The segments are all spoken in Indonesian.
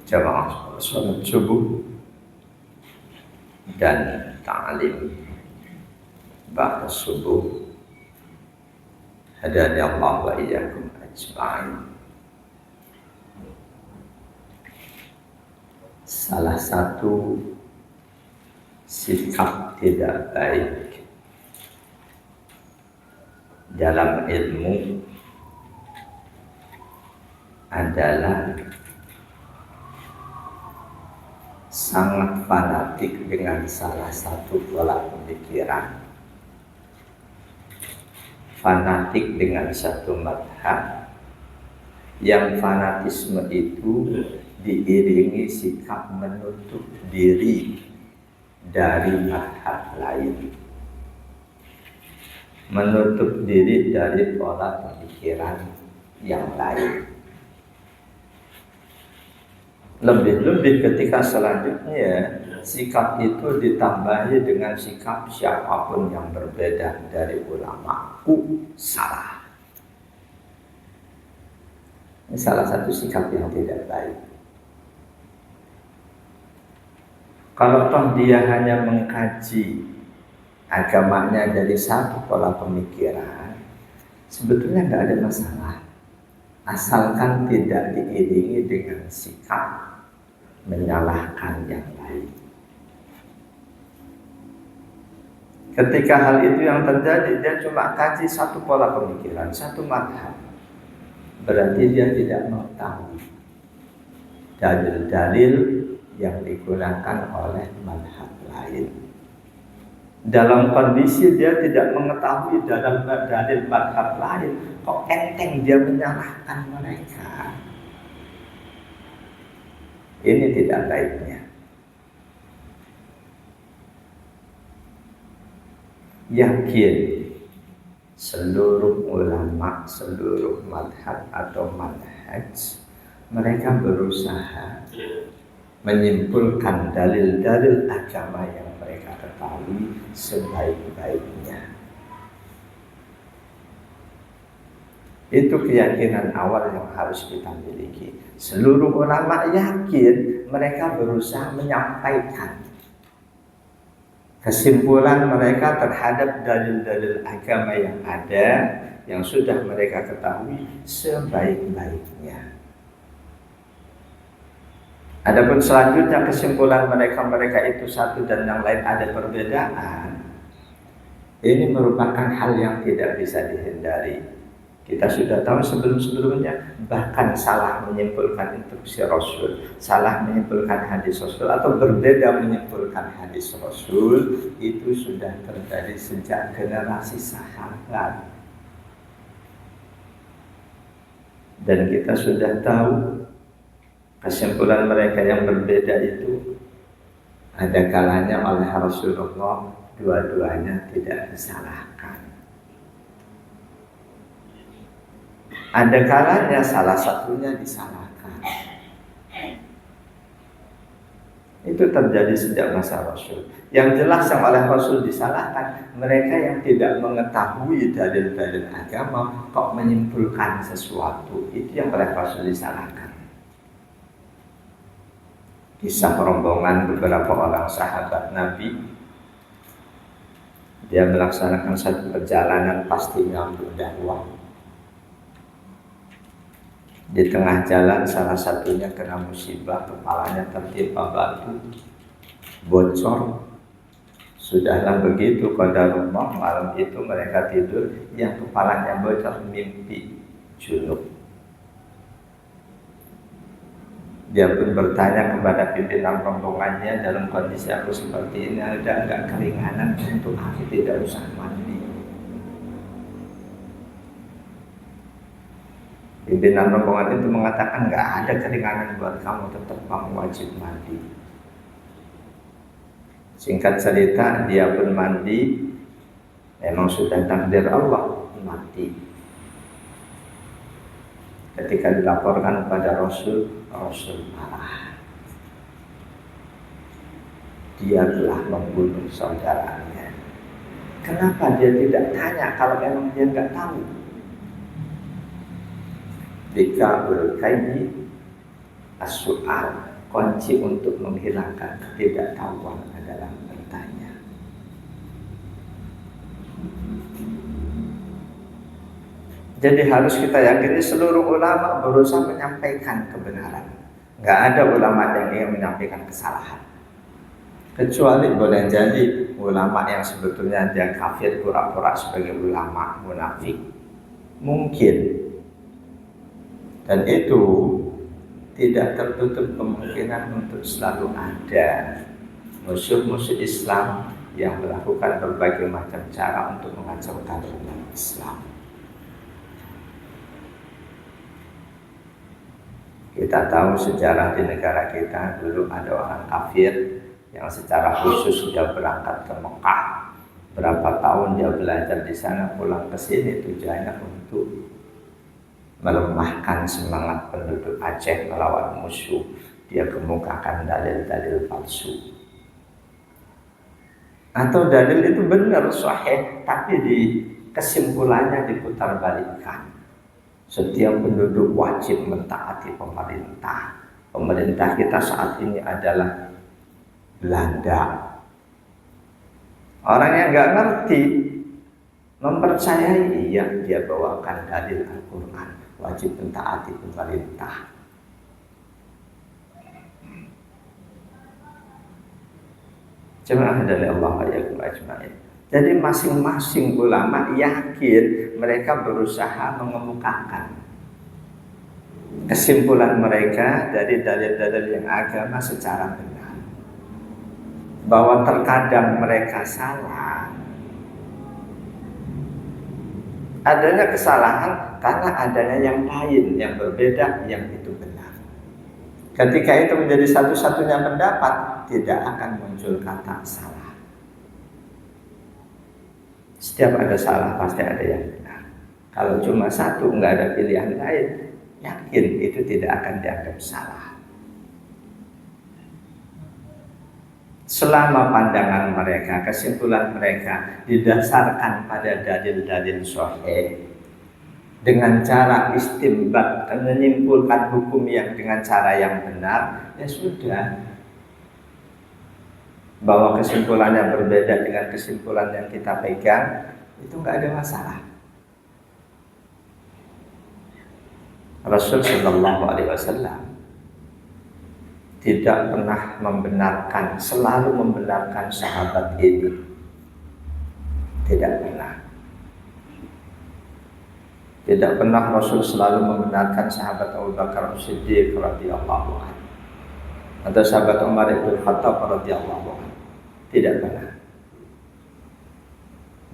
jamaah salat subuh dan ta'lim ba'da subuh. Hadani Allah wa iyyakum ajma'in. Salah satu sikap tidak baik dalam ilmu adalah sangat fanatik dengan salah satu pola pemikiran, fanatik dengan satu madhab, yang fanatisme itu diiringi sikap menutup diri dari madhab lain, menutup diri dari pola pemikiran yang lain. Lebih-lebih ketika selanjutnya sikap itu ditambahi dengan sikap siapapun yang berbeda dari ulamaku salah. Ini salah satu sikap yang tidak baik. Kalau toh dia hanya mengkaji agamanya dari satu pola pemikiran, sebetulnya nggak ada masalah, asalkan tidak diiringi dengan sikap menyalahkan yang lain. Ketika hal itu yang terjadi, dia cuma kaji satu pola pemikiran, satu madhab, berarti dia tidak mengetahui dalil-dalil yang digunakan oleh madhab lain. Dalam kondisi dia tidak mengetahui dalam dalil madhab lain, kok enteng dia menyalahkan mereka. Ini tidak baiknya. Yakin seluruh ulama, seluruh madhab atau manhaj, mereka berusaha menyimpulkan dalil-dalil agama yang mereka ketahui sebaik-baiknya. Itu keyakinan awal yang harus kita miliki. Seluruh ulama yakin mereka berusaha menyampaikan kesimpulan mereka terhadap dalil-dalil agama yang ada, yang sudah mereka ketahui sebaik-baiknya. Adapun selanjutnya kesimpulan mereka itu satu dan yang lain ada perbedaan, ini merupakan hal yang tidak bisa dihindari. Kita sudah tahu sebelum-sebelumnya, bahkan salah menyimpulkan instruksi Rasul, salah menyimpulkan hadis Rasul, atau berbeda menyimpulkan hadis Rasul, itu sudah terjadi sejak generasi sahabat. Dan kita sudah tahu kesimpulan mereka yang berbeda itu ada kalanya oleh Rasulullah dua-duanya tidak disalahkan. Ada kalanya salah satunya disalahkan. Itu terjadi sejak masa Rasul. Yang jelas yang oleh Rasul disalahkan, mereka yang tidak mengetahui dalil-dalil agama kok menyimpulkan sesuatu, itu yang oleh Rasul disalahkan. Kisah rombongan beberapa orang sahabat Nabi, dia melaksanakan satu perjalanan pastinya untuk dakwah. Di tengah jalan salah satunya kena musibah, kepalanya tertimpa batu, bocor. Sudahlah begitu qadarullah, malam itu mereka tidur, yang kepalanya bocor mimpi junub. Dia pun bertanya kepada pimpinan rombongannya, dalam kondisi aku seperti ini ada enggak keringanan untuk aku tidak usah mandi? Pimpinan rombongan itu mengatakan enggak ada keringanan buat kamu, tetap kamu wajib mandi. Singkat cerita, dia pun mandi, memang sudah takdir Allah mati. Ketika dilaporkan kepada Rasul, Rasul marah. Dia telah membunuh saudaranya. Kenapa dia tidak tanya kalau memang dia nggak tahu? Dikabul kaini as-su'al. kunci untuk menghilangkan ketidaktahuan adalah bertanya. Jadi harus kita yakini seluruh ulama berusaha menyampaikan kebenaran. Nggak ada ulama yang ingin menyampaikan kesalahan. Kecuali boleh jadi ulama yang sebetulnya dia kafir pura-pura sebagai ulama munafik. Mungkin. Dan itu tidak tertutup kemungkinan untuk selalu ada musuh-musuh Islam yang melakukan berbagai macam cara untuk mengacaukan umat Islam. Kita tahu sejarah di negara kita dulu ada orang kafir yang secara khusus dia berangkat ke Mekah. Berapa tahun dia belajar di sana, pulang ke sini tujuannya untuk melemahkan semangat penduduk Aceh melawan musuh. Dia kemukakan dalil-dalil palsu. Atau dalil itu benar sahih, tapi di kesimpulannya diputarbalikkan. Setiap penduduk wajib mentaati pemerintah. Pemerintah kita saat ini adalah Belanda. Orang yang nggak ngerti mempercayai yang dia bawakan dalil Al-Quran, wajib mentaati pemerintah. Jemaah dari Allah wa ajma'in. Jadi masing-masing ulama yakin mereka berusaha mengemukakan kesimpulan mereka dari dalil-dalil yang agama secara benar. Bahwa terkadang mereka salah. Adanya kesalahan karena adanya yang lain yang berbeda yang itu benar. Ketika itu menjadi satu-satunya pendapat, tidak akan muncul kata salah. Setiap ada salah pasti ada yang benar. Kalau cuma satu, nggak ada pilihan lain, yakin itu tidak akan dianggap salah. Selama pandangan mereka, kesimpulan mereka didasarkan pada dalil-dalil sahih, dengan cara istinbat dan menyimpulkan hukum yang dengan cara yang benar, ya sudah. Bahwa kesimpulannya berbeda dengan kesimpulan yang kita pegang, itu nggak ada masalah. Rasul Shallallahu Alaihi Wasallam tidak pernah membenarkan, selalu membenarkan sahabat ini. Tidak pernah. Tidak pernah Rasul selalu membenarkan sahabat Abu Bakar As-Siddiq radhiyallahu anhu atau sahabat Umar bin Khattab radhiyallahu anhu. Tidak pernah.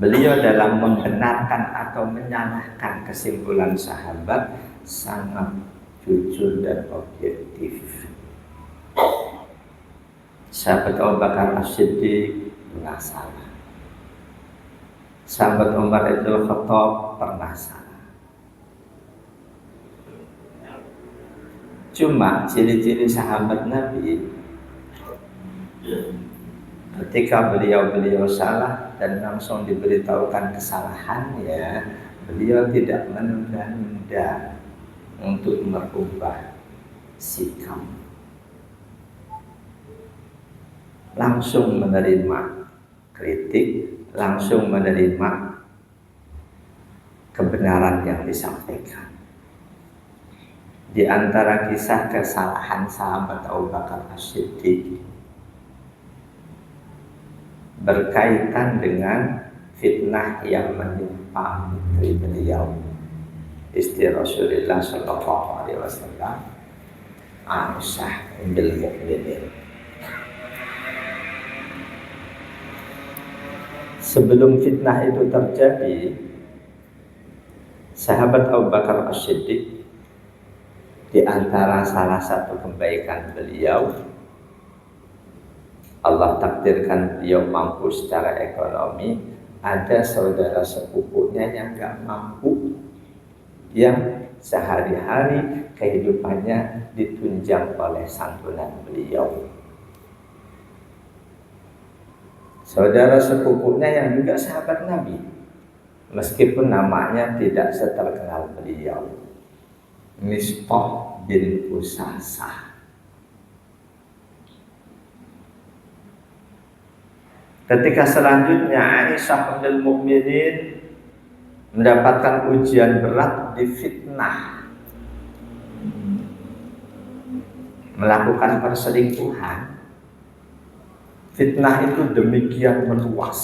Beliau dalam membenarkan atau menyalahkan kesimpulan sahabat sangat jujur dan objektif. Sahabat Abu Bakar As-Siddiq pernah salah. Sahabat Umar bin Khattab pernah salah. Cuma ciri-ciri sahabat Nabi, ketika beliau salah dan langsung diberitahukan kesalahannya, beliau tidak menunda-nunda untuk merubah sikap. Langsung menerima kritik, langsung menerima kebenaran yang disampaikan. Di antara kisah kesalahan sahabat Abu Bakar As-Siddiq berkaitan dengan fitnah yang menimpa putri beliau, istri Rasulullah Sallallahu Alaihi Wasallam, Aisyah Ummul Mukminin. Sebelum fitnah itu terjadi, sahabat Abu Bakar As-Siddiq, di antara salah satu kebaikan beliau, Allah takdirkan beliau mampu secara ekonomi. Ada saudara sepupunya yang gak mampu, yang sehari-hari kehidupannya ditunjang oleh santunan beliau. Saudara sepupunya yang juga sahabat Nabi, meskipun namanya tidak seterkenal beliau, Mistah bin Usasah. Ketika selanjutnya Aisyah ummul mukminin mendapatkan ujian berat, difitnah melakukan perselingkuhan. Fitnah itu demikian meluas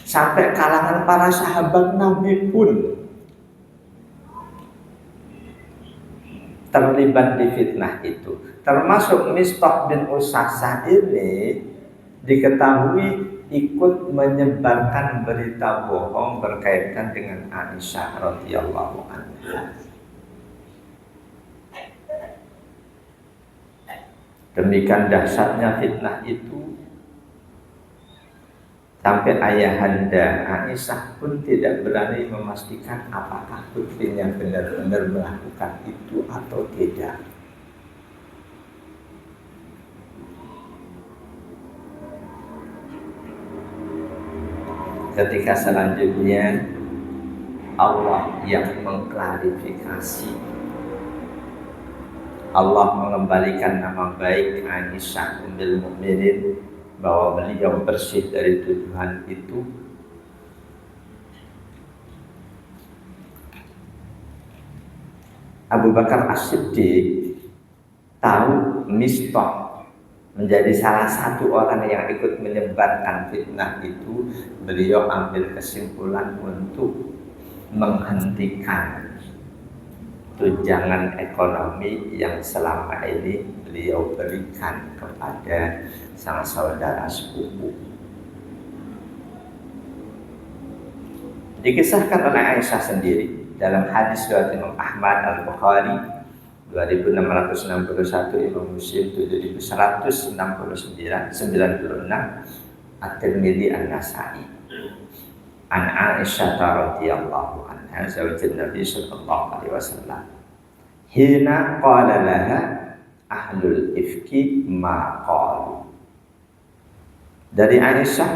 sampai kalangan para sahabat Nabi pun terlibat di fitnah itu. Termasuk Mistah bin Usasah ini diketahui ikut menyebarkan berita bohong berkaitan dengan Aisyah radhiyallahu anha. Demikian dahsyatnya fitnah itu sampai ayahanda Aisyah pun tidak berani memastikan apakah putrinya benar-benar melakukan itu atau tidak. Ketika selanjutnya Allah yang mengklarifikasi, Allah mengembalikan nama baik Aisyah ummul mukminin bahwa beliau bersih dari tuduhan itu. Abu Bakar As-Siddiq tahu Mistah menjadi salah satu orang yang ikut menyebarkan fitnah itu. Beliau ambil kesimpulan untuk menghentikan tunjangan ekonomi yang selama ini beliau berikan kepada sang saudara sepupu. Dikisahkan oleh Aisyah sendiri dalam hadis riwayat Imam Ahmad Al-Bukhari 2661, Imam Muslim 7196, At-Tirmidzi, An-Nasa'i. An Aisyah radhiyallahu anha zaujin Nabi sallallahu alaihi wasallam, hina qala laha ahlul ifki ma qalu. Dari Aisyah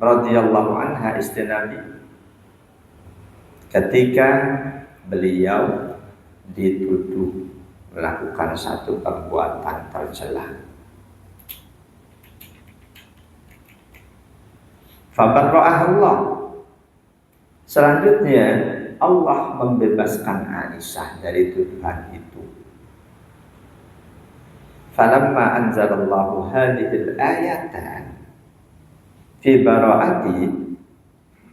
radhiyallahu anha istri Nabi, ketika beliau dituduh melakukan satu perbuatan tercela, fabarra'ahullah, selanjutnya Allah membebaskan Aisyah dari tuduhan itu. Falamma anzalallahu hadhil ayatan fi bara'ati,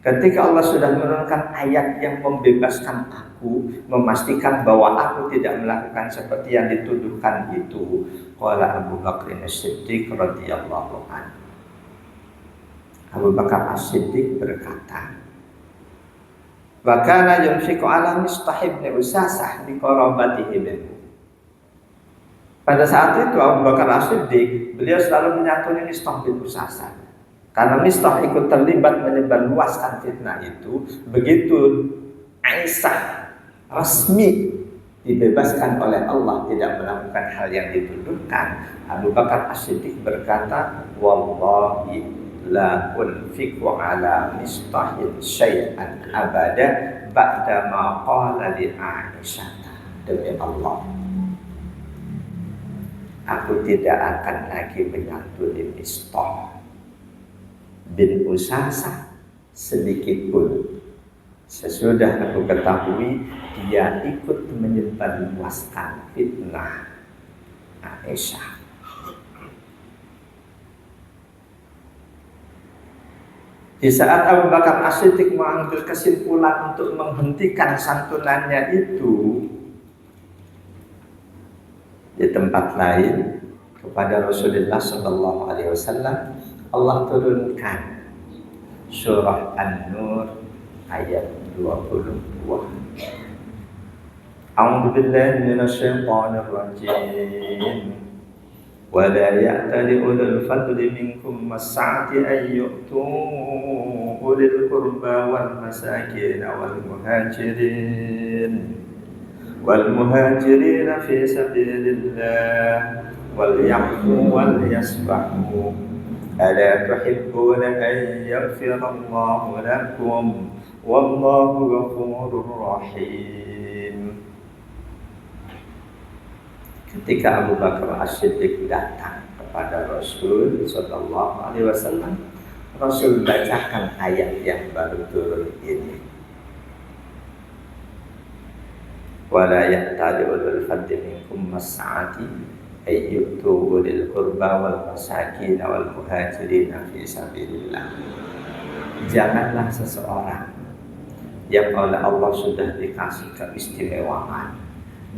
ketika Allah sudah menurunkan ayat yang membebaskan aku, memastikan bahwa aku tidak melakukan seperti yang dituduhkan itu, qala Abu Bakar As-Siddiq radhiyallahu anhu, Abu Bakar As-Siddiq berkata, wa kana yunfiqu ala Mistah bin Usasah bi qarabatihi minhu. Pada saat itu Abu Bakar As-Siddiq, beliau selalu menyantuni Mistah bin Usasah. Karena Mistah ikut terlibat menyebarluaskan fitnah itu. Begitu Aisyah resmi dibebaskan oleh Allah, tidak melakukan hal yang dituduhkan, Abu Bakar As-Siddiq berkata, wallahi la unfiqu ala Mistahin syai'an abada ba'da ma qala li Aisyah. Demi Allah, aku tidak akan lagi menyantuni Mistah bin Usasah sedikit pun sesudah aku ketahui dia ikut menyebarluaskan fitnah Aisyah. Di saat Abu Bakar As-Siddiq mengambil kesimpulan untuk menghentikan santunannya itu, di tempat lain kepada Rasulullah sallallahu alaihi wasallam Allah turunkan surah An-Nur ayat 22. A'udzu billahi minasyaitonir rajim. Wa la ya'tali ulul fadli minkum was-sa'ati an yu'tu ulil qurba wal masakin wal muhajirin fi sabilillah wal ya'fu wal yasfahu. Ala tuhibbuna an yaghfirallahu lakum wallahu ghafurur rahim. Ketika Abu Bakar As-Siddiq datang kepada Rasul Sallallahu Alaihi Wasallam. Rasul bacakan ayat yang baru turun ini. Wala ya'tali ulul fadli minkum mas'ati ayyutu ulil qurba wal masakin wal muhajirin fi sabilillah. Janganlah seseorang yang oleh Allah sudah dikasih keistimewaan,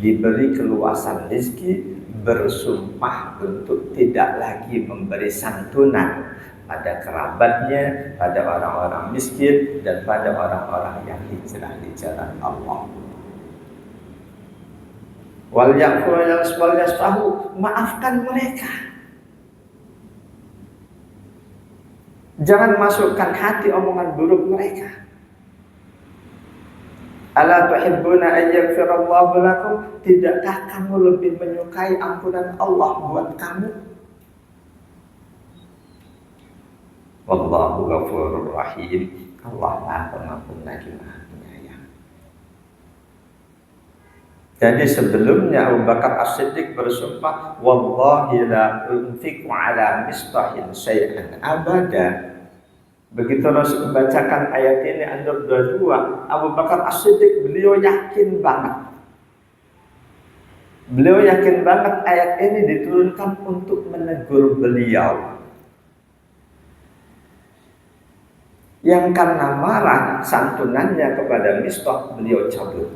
diberi keluasan rezeki, bersumpah untuk tidak lagi memberi santunan pada kerabatnya, pada orang-orang miskin, dan pada orang-orang yang hijrah di jalan Allah. Wal ya'fu wal yasfahu, maafkan mereka. Jangan masukkan hati omongan buruk mereka. Ala tuhibbuna an yaghfirallahu lakum, tidakkah kamu lebih menyukai ampunan Allah buat kamu? Wallahu ghafurur rahim. Allah Maha Pengampun lagi Maha Penyayang. Jadi sebelumnya Abu Bakar As-Siddiq bersumpah, wallahi la unfiqu ala mistahin syai'an abada. Begitu Rasul membacakan ayat ini An-Nur 22, Abu Bakar As-Siddiq beliau yakin banget. Beliau yakin banget ayat ini diturunkan untuk menegur beliau. Yang karena marah santunannya kepada Mistah beliau cabut.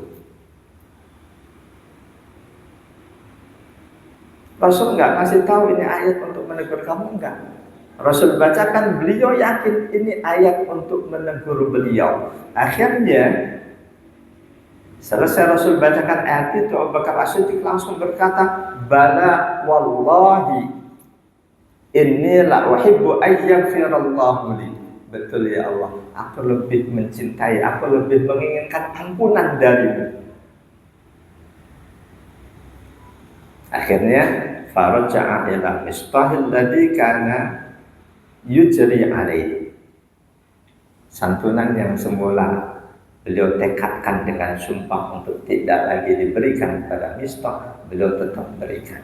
Rasul enggak kasih tahu ini ayat untuk menegur kamu, enggak. Rasul bacakan, beliau yakin ini ayat untuk menegur beliau. Akhirnya selesai Rasul bacakan ayat itu, Abu Bakar As-Siddiq langsung berkata, bala wallahi inni la uhibbu ayyaghfirallahu li. Betul ya Allah, aku lebih mencintai, aku lebih menginginkan ampunan darimu. Akhirnya faraja'a ila mistahil ladzi kana yujri alaihi. Santunan yang semula beliau tekadkan dengan sumpah untuk tidak lagi diberikan kepada Mistah, beliau tetap berikan.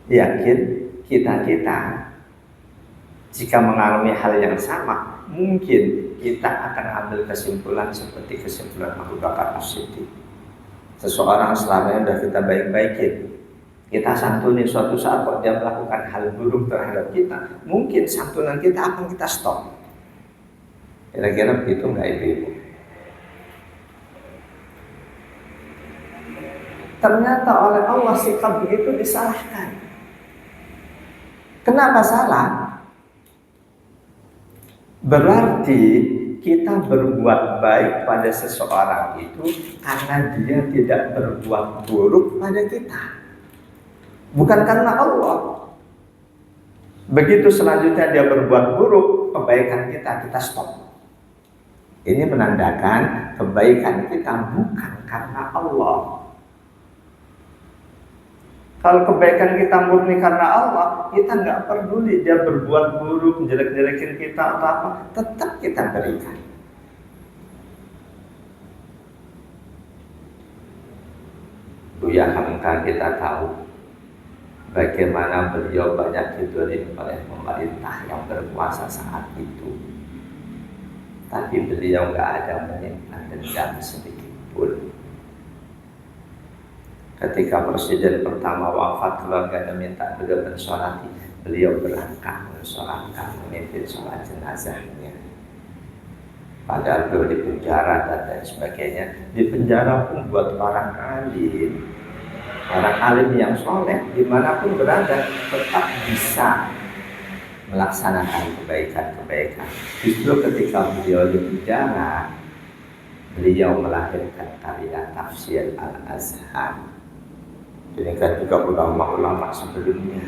Yakin kita jika mengalami hal yang sama, mungkin kita akan ambil kesimpulan seperti kesimpulan Abu Bakar As-Siddiq. Seseorang selama yang sudah kita baik-baikin, kita santuni, suatu saat kalau dia melakukan hal buruk terhadap kita, mungkin santunan kita akan kita stop. Kira-kira begitu nggak ibu-ibu? Ternyata oleh Allah sikap begitu disalahkan. Kenapa salah? Berarti kita berbuat baik pada seseorang itu karena dia tidak berbuat buruk pada kita, bukan karena Allah. Begitu selanjutnya dia berbuat buruk, kebaikan kita stop. Ini menandakan kebaikan kita bukan karena Allah. Kalau kebaikan kita murni karena Allah, kita nggak peduli dia berbuat buruk, menjelek-jelekin kita atau apa, tetap kita berikan. Buya Hamka kita tahu bagaimana beliau banyak didolimi oleh pemerintah yang berkuasa saat itu. Tapi beliau nggak ada menyimpan dendam sedikit pun. Ketika presiden pertama wafat, keluarganya minta beliau mensolati, beliau berangkat mensolatkan, memimpin sholat jenazahnya. Padahal beliau di penjara dan lain sebagainya. Di penjara pun buat orang alim yang soleh, dimanapun berada, tetap bisa melaksanakan kebaikan-kebaikan. Justru ketika beliau di penjara, beliau melahirkan karya tafsir Al-Azhar. Ini kan juga ulama-ulama sebelumnya.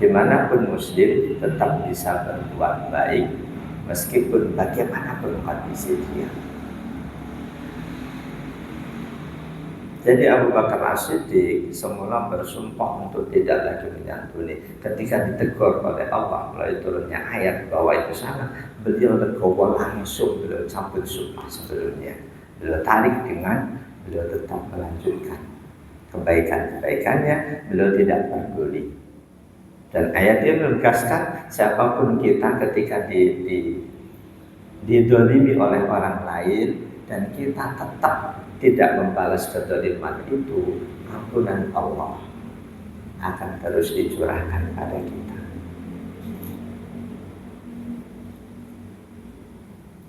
Dimanapun muslim tetap bisa berbuat baik meskipun bagaimanapun kondisi dia. Jadi Abu Bakar As-Siddiq semula bersumpah untuk tidak lagi menyantuni. Ketika ditegur oleh Allah melalui turunnya ayat bahwa itu salah, beliau legowo langsung, beliau cabut sumpah sebelumnya. beliau tarik dengan beliau tetap melanjutkan kebaikan-kebaikannya, beliau tidak peduli. Dan ayat ini menegaskan siapapun kita ketika didolimi oleh orang lain dan kita tetap tidak membalas kedoliman itu, ampunan Allah akan terus dicurahkan pada kita.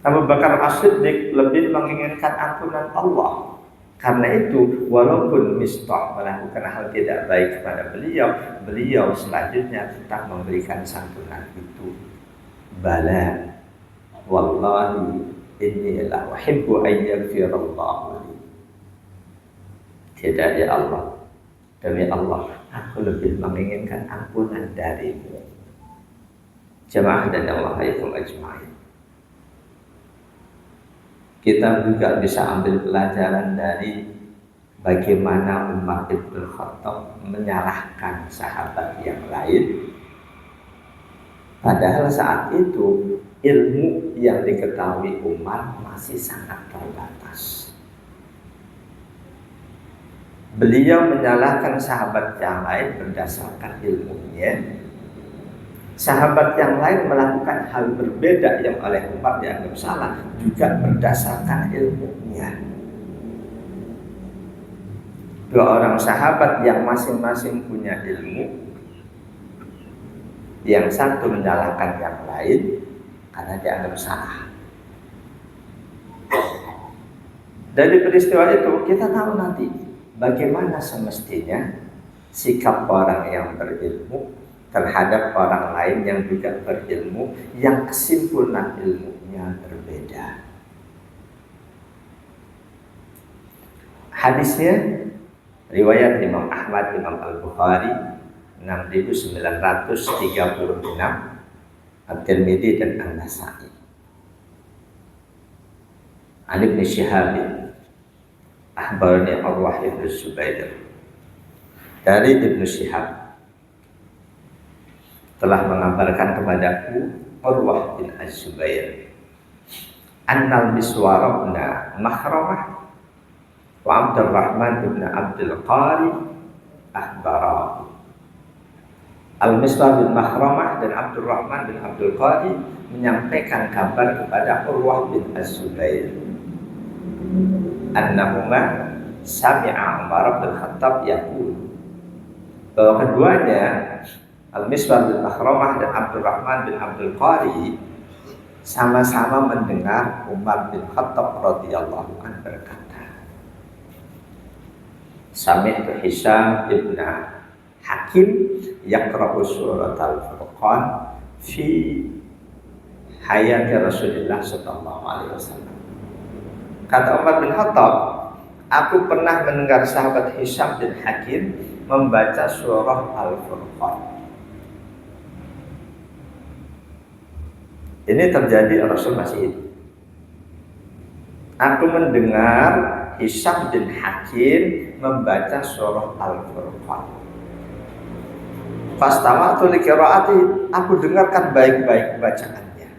Abu Bakar As-Siddiq lebih menginginkan ampunan Allah. Karena itu, walaupun Mistah melakukan hal tidak baik kepada beliau selanjutnya tetap memberikan santunan itu. Bala, wallahi inni la uhibbu an yaghfirallahu li. Tidak, ya Allah, demi Allah, aku lebih menginginkan ampunan darimu. Jemaah dan Allah alaikum ajma'in. Kita juga bisa ambil pelajaran dari bagaimana Umar bin Khattab menyalahkan sahabat yang lain. Padahal saat itu ilmu yang diketahui Umar masih sangat terbatas. Beliau menyalahkan sahabat yang lain berdasarkan ilmunya. Sahabat yang lain melakukan hal berbeda yang oleh Umar dianggap salah juga berdasarkan ilmunya. Dua orang sahabat yang masing-masing punya ilmu, yang satu menyalahkan yang lain karena dianggap salah. Dari peristiwa itu kita tahu nanti bagaimana semestinya sikap orang yang berilmu terhadap orang lain yang juga berilmu, yang kesimpulan ilmunya berbeda. Hadisnya riwayat Imam Ahmad, Imam Al-Bukhari 6936, At-Tirmidzi dan An-Nasa'i. Ali bin Syihab akhbarani Urwah bin Zubair. Dari Ibnu Syihab telah mengabarkan kepadaku Urwah bin Az-Zubair annal Miswar bin Makhramah wa Abdurrahman bin Abdul Qari akhbara. Al-Miswar bin Makhramah dan Abdurrahman bin Abdul Qari menyampaikan kabar kepada Urwah bin Az-Zubair annahuma sami'a Umar bin Khattab yaqul, bahwa keduanya Al-Miswar bin Makhramah dan Abdurrahman bin Abdul Qari sama-sama mendengar Umar bin Khattab radhiyallahu anhu berkata, Sami'tu Hisham ibn Hakim yaqra'u surat Al-Furqan fi hayati Rasulullah sallallahu alaihi wasallam. Kata Umar bin Khattab, aku pernah mendengar sahabat Hisham bin Hakim membaca surah Al-Furqan. Ini terjadi Rasul masih hidup. Aku mendengar Hisham bin Hakim membaca surah Al-Furqan. Fastama'tu li qiraati, aku dengarkan baik-baik bacaannya.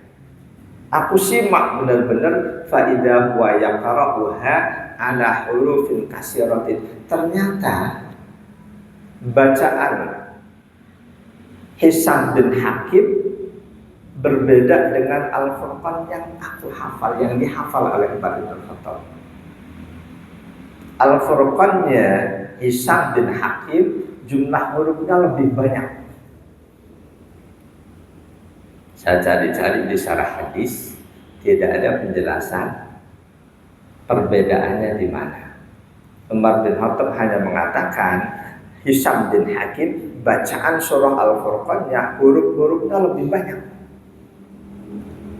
Aku simak benar-benar fa idza huwa yaqra'uha ala hurufin kasiratin. Ternyata bacaan Hisham bin Hakim berbeda dengan Al-Furqan yang aku hafal, yang dihafal oleh Umar bin Khattab. Al-Furqannya Hisham bin Hakim jumlah hurufnya lebih banyak. Saya cari-cari di syarah hadis, tidak ada penjelasan perbedaannya di mana. Umar bin Khattab hanya mengatakan Hisham bin Hakim bacaan surah Al-Furqannya huruf-hurufnya lebih banyak.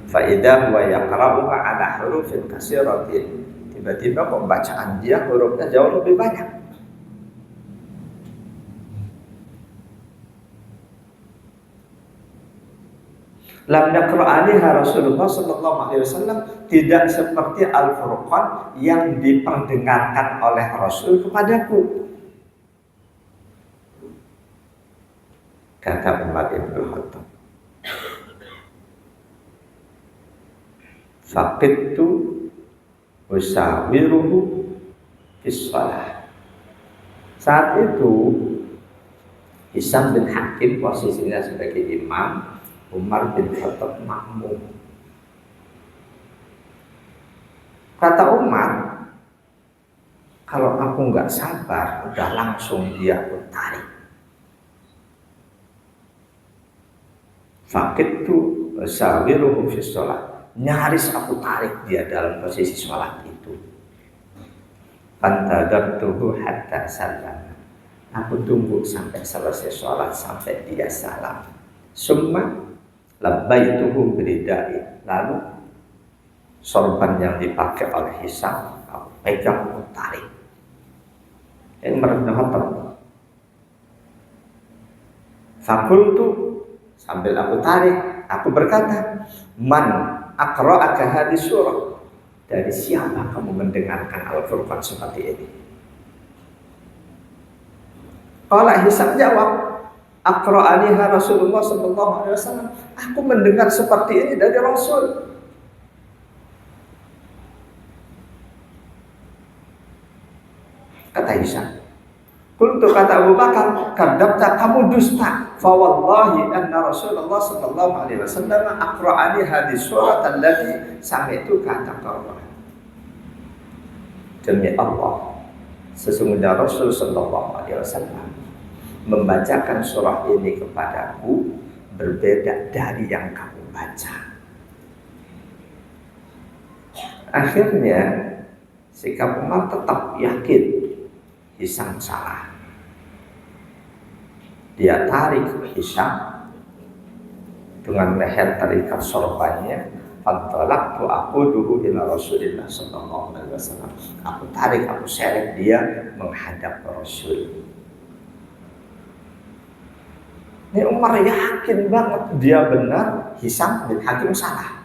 Faidah wa yaqra'uha ala hurufin kasiratin. Tiba-tiba pembacaan dia hurufnya jauh lebih banyak. Lam yaqra'aniha Rasulullah sallallahu alaihi wasallam, tidak seperti Al-Furqan yang diperdengarkan oleh Rasul kepadaku. Kata Umar bin Khattab, faqidtu usawiruhu fis shalah. Saat itu Hisam bin Hakim posisinya sebagai imam, Umar bin Khattab makmum. Kata Umar, kalau aku nggak sabar, udah langsung dia aku tarik. Fakitu sawiruhu fis shalah. Nyaris aku tarik dia dalam posisi sholat itu. Fantadartuhu hatta salam. Aku tunggu sampai selesai sholat, sampai dia salam. Summa labbaituhu biridai. Lalu sorban yang dipakai oleh Hisam, aku pegang, aku tarik. Ini merendah. Fakultu, sambil aku tarik, aku berkata, man aqra'aka hadis surah. Dari siapa kamu mendengarkan Al-Furqan seperti ini? Kalau Hisam jawab, aqra'aniha Rasulullah sallallahu alaihi wasallam. Aku mendengar seperti ini dari Rasul. Kata Hisam. Kuntu, kata Abu Bakar, kadzabta, kamu dusta. Fa wallahi anna Rasulullah sallallahu alaihi wasallam aqra'ani hadis surat allati sami'tu kata qara. Demi Allah, sesungguhnya Rasul sallallahu alaihi wasallam membacakan surah ini kepadaku berbeda dari yang kamu baca. Akhirnya sikap Umar tetap yakin Hisam salah. Dia tarik Hisam dengan leher terikat sorbannya. Fantalaqtu aquduhu ila Rasulillah sallallahu alaihi wasallam. Aku tarik, aku seret dia menghadap Rasul. Ini Umar yakin banget dia benar, Hisam bin Hakim salah.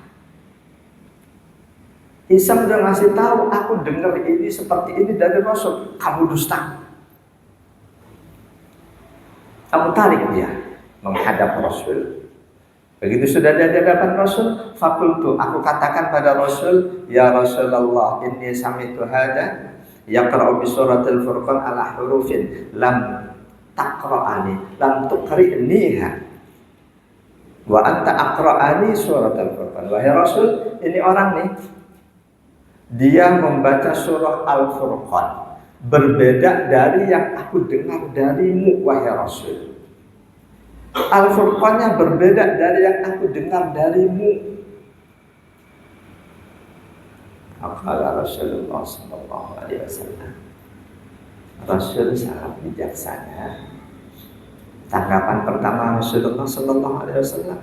Hisam udah ngasih tahu, aku dengar ini seperti ini dari Rasul. Kamu dusta. Kamu tarik dia menghadap Rasul. Begitu sudah di hadapan Rasul, fakultu, aku katakan pada Rasul, ya Rasulullah, inni sami'tu hada yaqra'u bi suratil Furqan ala hurufin lam taqra'ani, lam tuqri'niha wa anta aqra'ani suratil Furqan. Wahai Rasul, ini orang nih, dia membaca surah Al-Furqan berbeda dari yang aku dengar darimu, wahai Rasul. Al-Furqannya berbeda dari yang aku dengar darimu. Qala Rasulullah sallallahu alaihi wasallam. Rasul sangat bijaksana. Tanggapan pertama Rasulullah sallallahu alaihi wasallam,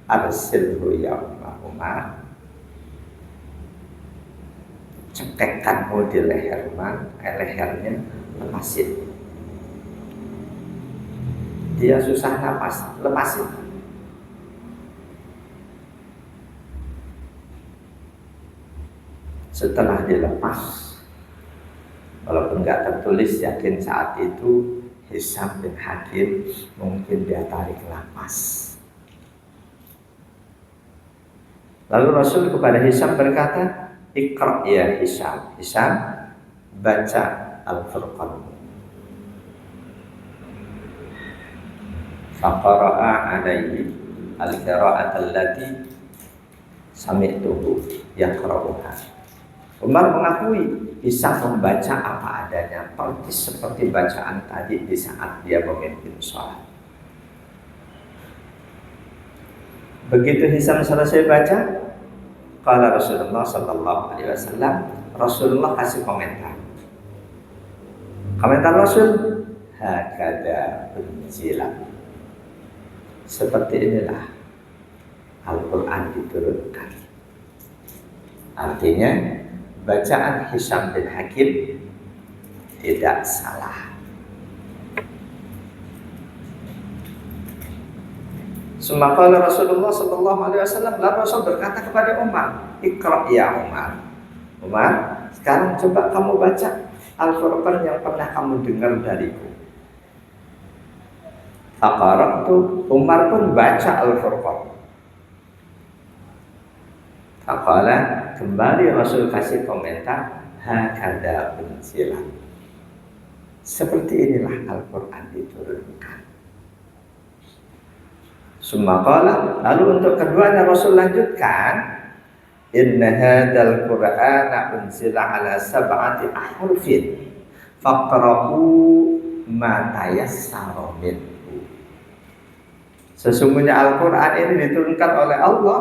arsilhu ya Umar. Cekekkanmu di lehernya, lepasin. Dia susah napas, lepasin. Setelah dilepas, walaupun nggak tertulis, yakin saat itu Hisam bin Hakim mungkin dia tarik napas. Lalu Rasul kepada Hisam berkata, Iqra' ya Hisam. Hisam, baca Al-Furqan. Faqara'a alaihi al-qira'at allati sami'tuhu yaqra'uha. Umar mengakui Hisam membaca apa adanya, persis seperti bacaan tadi di saat dia memimpin sholat. Begitu Hisam selesai baca, qala Rasulullah sallallahu alaihi wasallam, Rasulullah kasih komentar. Komentar Rasul, hakada unzila. Seperti inilah Al-Quran diturunkan. Artinya bacaan Hisam bin Hakim tidak salah. Sumaqala Rasulullah sallallahu alaihi wasallam, lalu Rasul berkata kepada Umar, Iqra' ya Umar. Umar, sekarang coba kamu baca Al-Furqan yang pernah kamu dengar dariku. Faqara'tu, Umar pun baca Al-Furqan. Faqala, kembali Rasul kasih komentar, hakada unzila. Seperti inilah Al-Quran diturunkan. Summa qala, lalu untuk keduanya Rasul lanjutkan, inna hadzal qur'ana unzila ala sab'ati ahrufin faqra'u ma tayassara minhu. Sesungguhnya Al-Quran ini diturunkan oleh Allah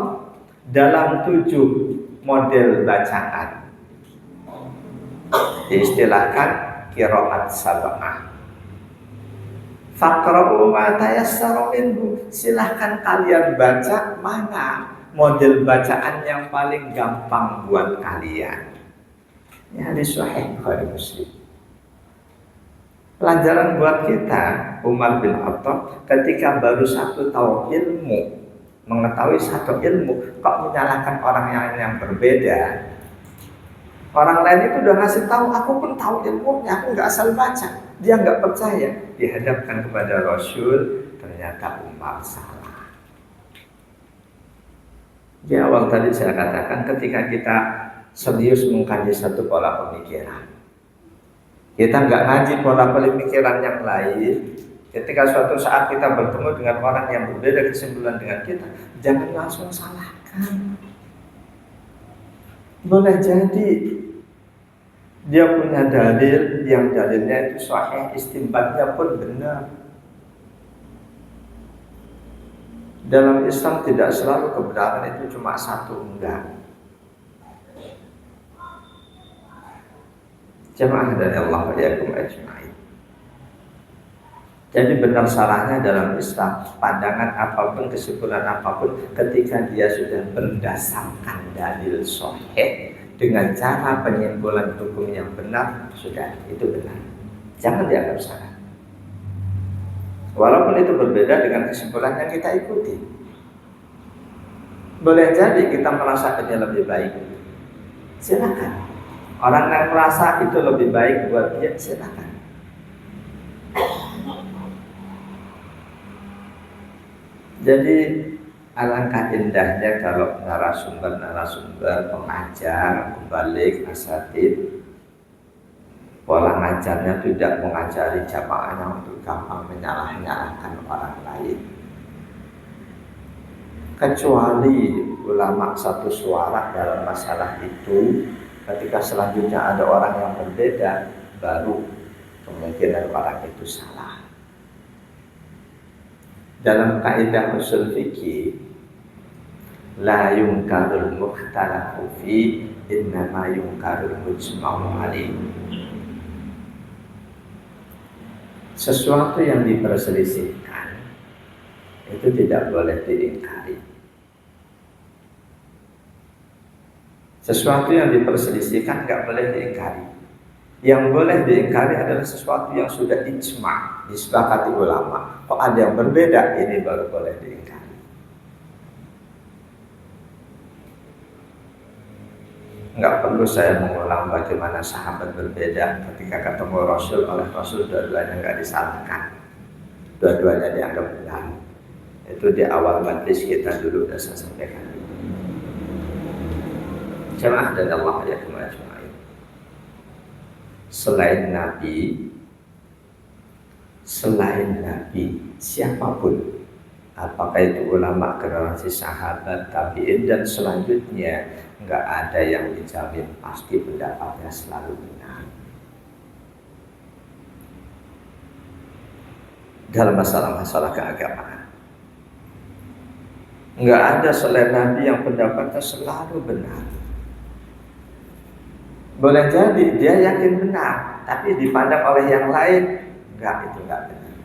dalam 7 model bacaan. Diistilahkan qiraat sab'ah. Faqra'u ma tayassara minhu. Silahkan kalian baca mana model bacaan yang paling gampang buat kalian. Ini hadis sahih Bukhari Muslim. Pelajaran buat kita, Umar bin Khattab ketika baru 1 tahun ilmu, mengetahui 1 ilmu, kok menyalahkan orang yang berbeda. Orang lain itu udah ngasih tahu, aku pun tahu ilmunya, aku nggak asal baca. Dia nggak percaya. Dihadapkan kepada Rasul, ternyata Umar salah. Di awal tadi saya katakan, ketika kita serius mengkaji satu pola pemikiran, kita nggak ngaji pola pemikiran yang lain, ketika suatu saat kita bertemu dengan orang yang berbeda kesimpulan dengan kita, jangan langsung salahkan. Boleh jadi dia punya dalil yang dalilnya itu sahih, istinbatnya pun benar. Dalam Islam tidak selalu kebenaran itu cuma satu, enggak. Jamaah dari Allah wa yakum ajma'in. Jadi benar salahnya dalam Islam, pandangan apapun, kesimpulan apapun, ketika dia sudah berdasarkan dalil sahih dengan cara penyimpulan hukum yang benar, sudah itu benar. Jangan dianggap salah. Walaupun itu berbeda dengan kesimpulan yang kita ikuti. Boleh jadi kita merasakannya lebih baik. Silakan. Orang yang merasa itu lebih baik buat dia, silakan. Jadi alangkah indahnya kalau narasumber, pengajar, pembalik, asatid, pola ngajarnya tidak mengajari jamaahnya untuk gampang menyalahkan orang lain. Kecuali ulama satu suara dalam masalah itu, ketika selanjutnya ada orang yang berbeda, baru kemungkinan orang itu salah. Dalam kaidah usul fikih, la yungkarul mukhtalafu fi innama yungkarul mujma'u alaih. Sesuatu yang diperselisihkan itu tidak boleh diingkari. Sesuatu yang diperselisihkan nggak boleh diingkari. Yang boleh diingkari adalah sesuatu yang sudah ijma', disepakati ulama. Kok ada yang berbeda, ini baru boleh diingkari. Nggak perlu saya mengulang bagaimana sahabat berbeda ketika ketemu Rasul, oleh Rasul dua-duanya nggak disalahkan, dua-duanya dianggap benar. Itu di awal majlis kita dulu sudah saya sampaikan. Jamaah dan Allah ya kemajuan. Selain Nabi, siapapun, apakah itu ulama, generasi sahabat, tabi'in dan selanjutnya, nggak ada yang dijamin pasti pendapatnya selalu benar. Dalam masalah-masalah keagamaan, nggak ada selain Nabi yang pendapatnya selalu benar. Boleh jadi dia yakin benar, tapi dipandang oleh yang lain, itu enggak benar.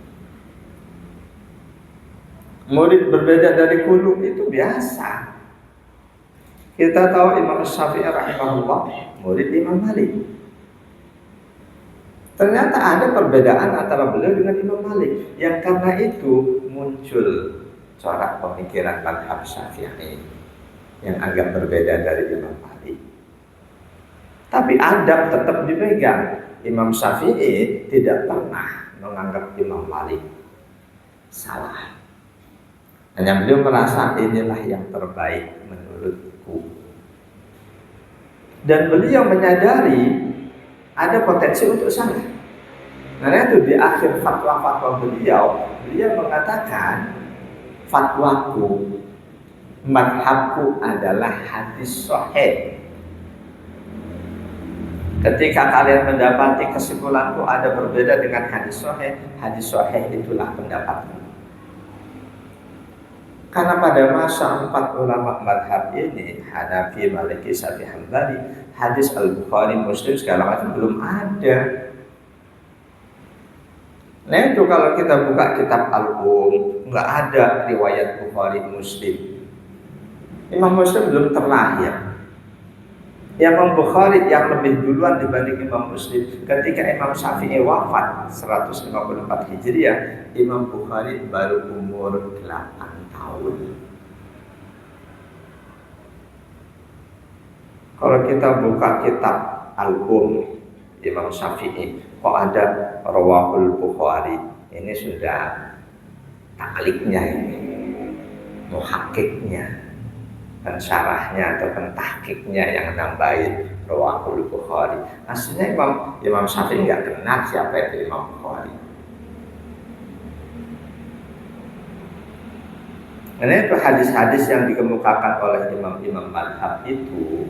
Murid berbeda dari guru itu biasa. Kita tahu Imam Syafi'i rahimahullah murid Imam Malik. Ternyata ada perbedaan antara beliau dengan Imam Malik, yang karena itu muncul corak pemikiran mazhab Syafi'i yang agak berbeda dari Imam Malik. Tapi adab tetap dipegang. Imam Syafi'i tidak pernah menganggap Imam Malik salah. Hanya beliau merasa inilah yang terbaik menurutku. dan beliau menyadari ada potensi untuk salah. Karena itu di akhir fatwa-fatwa beliau mengatakan, fatwaku, madhabku adalah hadis sahih. Ketika kalian mendapati kesimpulanku ada berbeda dengan hadis sahih itulah pendapatku. Karena pada masa 4 ulama madhab ini, Hanafi, Maliki, Syafi'i, Hambali, hadis Al-Bukhari, Muslim segala macam belum ada. Nah itu kalau kita buka kitab Al-Um, nggak ada riwayat Bukhari, Muslim. Imam Muslim belum terlahir. Imam Bukhari yang lebih duluan dibanding Imam Muslim. Ketika Imam Syafi'i wafat 154 Hijriah, Imam Bukhari baru umur 8 tahun. Kalau kita buka kitab Al-Um Imam Syafi'i, kok ada Rawahul Bukhari, ini sudah takliknya ini, muhakkiknya, pensyarahnya atau pentahkiknya yang nambahin Rawahul Bukhari. Aslinya Imam Syafi'i nggak kenal siapa itu Imam Bukhari. Karena itu hadis-hadis yang dikemukakan oleh imam-imam madhab itu,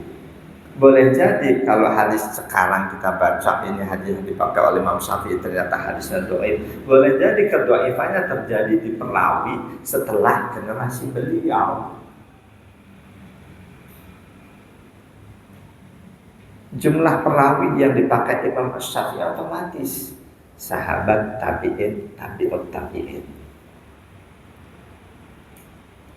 boleh jadi kalau hadis sekarang kita baca ini hadis yang dipakai oleh Imam Syafi'i ternyata hadisnya dhaif, boleh jadi kedhaifannya terjadi di perawi setelah generasi beliau. Jumlah perawi yang dipakai Imam Syafi'i otomatis sahabat, tabi'in, tabi'ut tabi'in.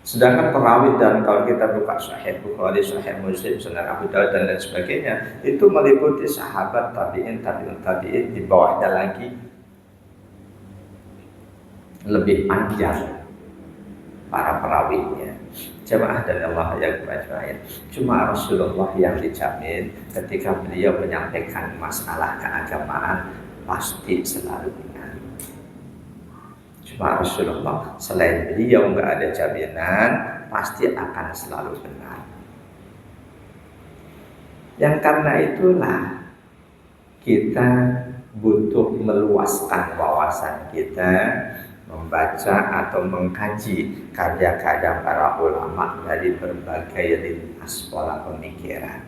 Sedangkan perawi, dan kalau kita buka Sahih Bukhari, Sahih Muslim, Sunan Abu Dawud dan lain sebagainya, itu meliputi sahabat, tabi'in, tabi'ut tabi'in, di bawahnya lagi lebih panjang para perawinya. Jamaah dan Allah yang berjaya. Cuma Rasulullah yang dijamin ketika beliau menyampaikan masalah keagamaan pasti selalu benar. Cuma Rasulullah, selain beliau nggak ada jaminan pasti akan selalu benar. Yang karena itulah kita butuh meluaskan wawasan kita, membaca atau mengkaji karya-karya para ulama dari berbagai lintas pola pemikiran.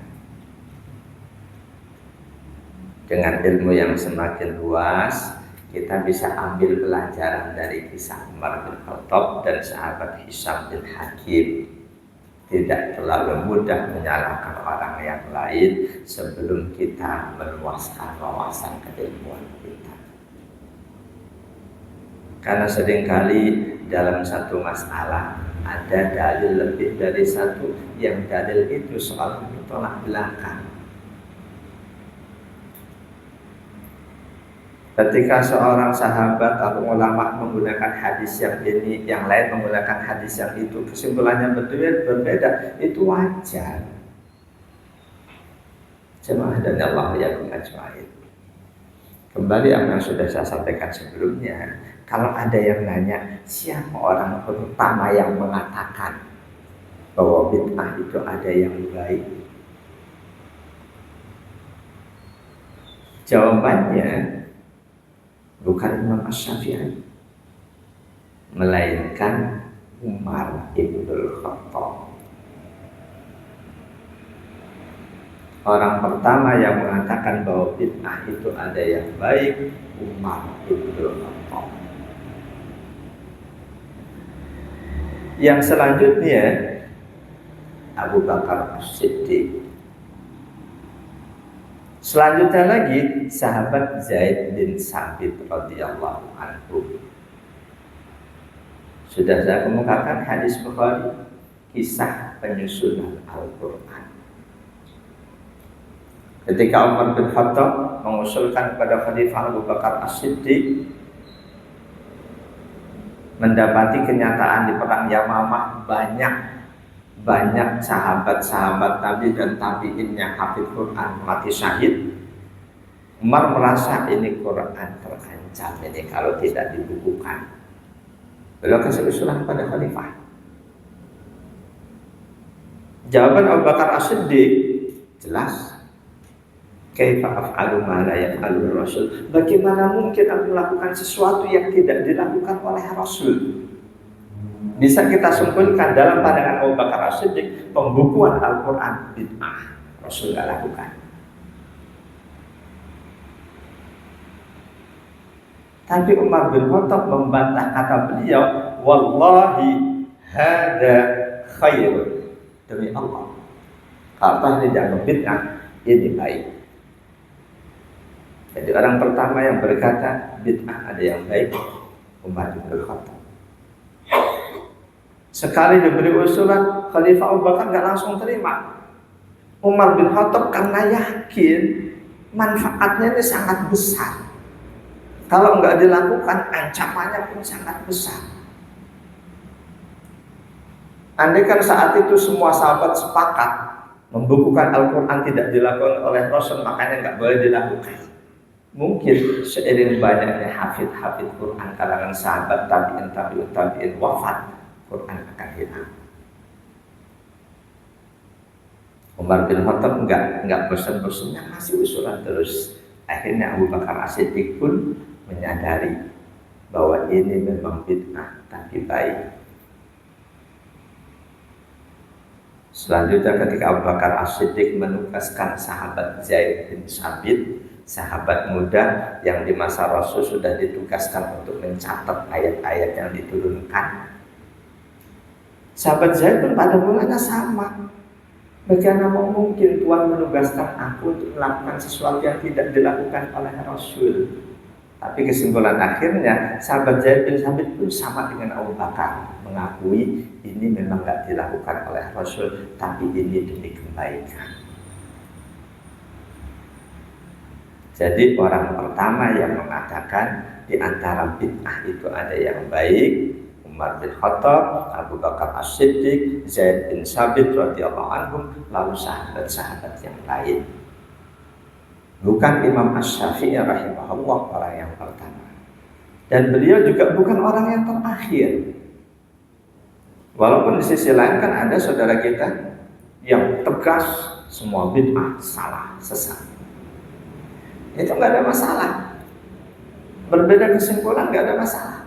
Dengan ilmu yang semakin luas, kita bisa ambil pelajaran dari kisah Umar bin Khattab dan sahabat Hisham bin Hakim. Tidak terlalu mudah menyalahkan orang yang lain sebelum kita meluaskan wawasan keilmuan kita. Karena seringkali dalam satu masalah ada dalil lebih dari satu, yang dalil itu selalu ditolak belakang. Ketika seorang sahabat atau ulama menggunakan hadis yang ini, yang lain menggunakan hadis yang itu, kesimpulannya berbeda, itu wajar. Jemaah dan Allah yang ajmain. Kembali apa yang sudah saya sampaikan sebelumnya, kalau ada yang nanya siapa orang pertama yang mengatakan bahwa bid'ah itu ada yang baik, jawabannya bukan Imam Syafi'i, melainkan Umar ibn Khattab. Orang pertama yang mengatakan bahwa bid'ah itu ada yang baik, Umar ibn Khattab. Yang selanjutnya Abu Bakar As-Siddiq. Selanjutnya lagi sahabat Zaid bin Sabit radhiyallahu anhu. Sudah saya kemukakan hadis Bukhari, kisah penyusunan Al-Quran. Ketika Umar bin Khattab mengusulkan kepada Khalifah Abu Bakar As-Siddiq, mendapati kenyataan di perang Yamamah banyak sahabat-sahabat Nabi dan tabi'in yang hafid Quran mati syahid. Umar merasa ini Quran terancam ini kalau tidak dibukukan. Beliau kasih usulan pada Khalifah. Jawaban Abu Bakar As-Siddiq jelas, Kaifa af'alu ma la yaf'alu Rasul? Bagaimana mungkin aku melakukan sesuatu yang tidak dilakukan oleh Rasul? Bisa kita simpulkan dalam pandangan Abu Bakar As-Siddiq, pembukuan Al-Quran bid'ah, Rasul tidak lakukan. Tapi Umar bin Khattab membantah kata beliau, wallahi hada khair, demi Allah, kata ini jangan bid'ah, ini baik. Jadi orang pertama yang berkata bid'ah ada yang baik, Umar bin Khattab. Sekali diberi usulan, Khalifah Abu Bakar nggak langsung terima. Umar bin Khattab karena yakin manfaatnya ini sangat besar. Kalau nggak dilakukan, ancamannya pun sangat besar. Andai kan saat itu semua sahabat sepakat membukukan Al-Quran tidak dilakukan oleh Rasul, makanya nggak boleh dilakukan. Mungkin seiring banyaknya hafid-hafid Quran kalangan sahabat tabi'in wafat, Quran akan hilang. Umar bin Khattab enggak bosan-bosannya masih usulan terus. Akhirnya Abu Bakar As-Siddiq pun menyadari bahwa ini memang bid'ah tapi baik. Selanjutnya ketika Abu Bakar As-Siddiq menugaskan sahabat Zaid bin Sabit, sahabat muda yang di masa Rasul sudah ditugaskan untuk mencatat ayat-ayat yang diturunkan. Sahabat Zaid pun pada mulanya sama. Bagaimana mungkin Tuhan menugaskan aku untuk melakukan sesuatu yang tidak dilakukan oleh Rasul? Tapi kesimpulan akhirnya sahabat Zaid bin Sabit pun sama dengan Abu Bakar, mengakui ini memang tidak dilakukan oleh Rasul, tapi ini demi kebaikan. Jadi orang pertama yang mengatakan di antara bid'ah itu ada yang baik, Umar bin Khattab, Abu Bakar As-Siddiq, Zaid bin Sabit radhiyallahu anhum, lalu sahabat-sahabat yang lain. Bukan Imam Asy-Syafi'i rahimahullah orang yang pertama. Dan beliau juga bukan orang yang terakhir. Walaupun di sisi lain kan ada saudara kita yang tegas semua bid'ah salah, sesat. Itu nggak ada masalah. Berbeda kesimpulan nggak ada masalah.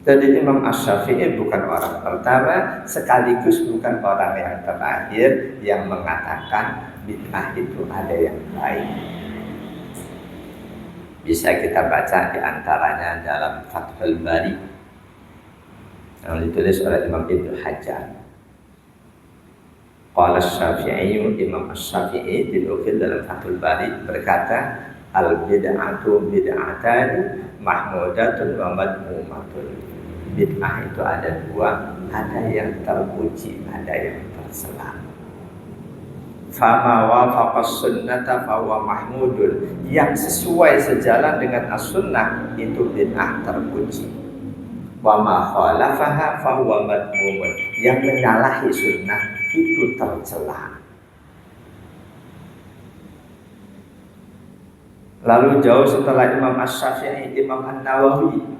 Jadi Imam Asy-Syafi'i bukan orang pertama, sekaligus bukan orang yang terakhir yang mengatakan bid'ah itu ada yang baik. Bisa kita baca di antaranya dalam Fathul Bari yang ditulis oleh Imam Ibnu Hajar. Qala Asy-Syafi'i, Imam Asy-Syafi'i dinukil dalam Fathul Bari berkata, al-bid'atu bid'atan mahmudatun wa madmumatun. Bid'ah itu ada dua, ada yang terpuji, ada yang tercela. Fama wafaqas sunnata fahuwa mahmudun. Yang sesuai sejalan dengan as-sunnah itu bid'ah terpuji. Wa ma khalafaha fahuwa madmumun. Yang menyalahi sunnah itu tercela. Lalu jauh setelah Imam Asy-Syafi'i, Imam An-Nawawi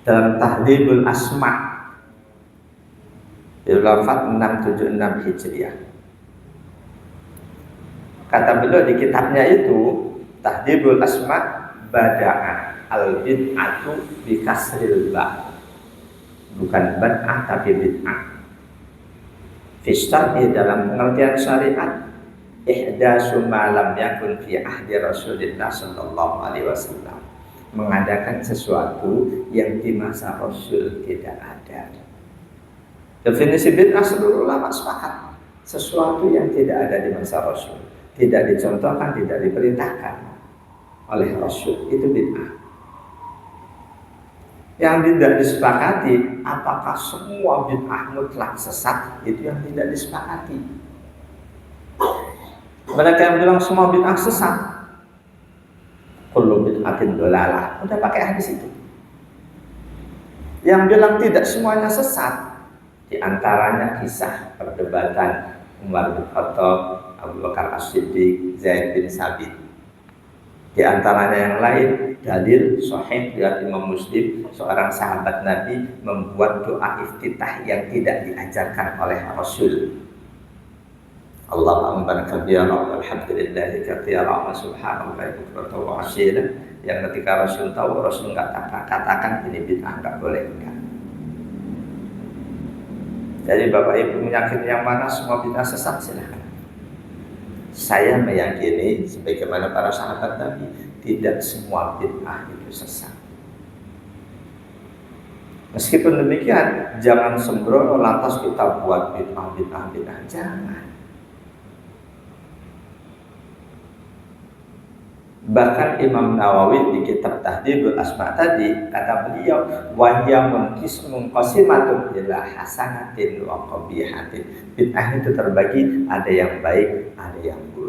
dalam Tahdhibul Asma' di wafat 676 Hijriah. Kata beliau di kitabnya itu Tahdhibul Asma' bada'a al-bid'atu bi kasril ba. Bukan bid'ah tapi bid'ah. Fi syar'i dalam pengertian syariat ihdatsu ma lam yakun fi ahdi Rasulillah sallallahu alaihi wasallam. Mengadakan sesuatu yang di masa Rasul tidak ada. Definisi bid'ah seluruh ulama sepakat. Sesuatu yang tidak ada di masa Rasul, tidak dicontohkan, tidak diperintahkan oleh Rasul, itu bid'ah. Yang tidak disepakati, apakah semua bid'ah mutlak sesat, itu yang tidak disepakati. Mereka yang bilang semua bid'ah sesat, kullu bid'atin dolalah, udah pakai hadis itu. Yang bilang tidak semuanya sesat, di antaranya kisah perdebatan Umar bin Khattab, Abu Bakar As-Siddiq, Zaid bin Sabit. Di antaranya yang lain, dalil sahih riwayat Imam Muslim, seorang sahabat Nabi membuat doa iftitah yang tidak diajarkan oleh Rasul. Allahumma barik kabira walhamdulillahi katsira wa subhanallahi bukratan wa asila. Yang ketika Rasul tahu, Rasul nggak katakan ini bid'ah, nggak boleh, enggak. Jadi Bapak Ibu meyakini yang mana semua bid'ah sesat, silahkan. Saya meyakini sebagaimana para sahabat Nabi, tidak semua bid'ah itu sesat. Meskipun demikian, jangan sembrono lantas kita buat bid'ah, jangan. Bahkan Imam Nawawi di kitab Tahdhibul Asma tadi kata beliau, wahya munqasimatun ila hasanatin wa qabihatin. Bid'ah itu terbagi, ada yang baik, ada yang buruk.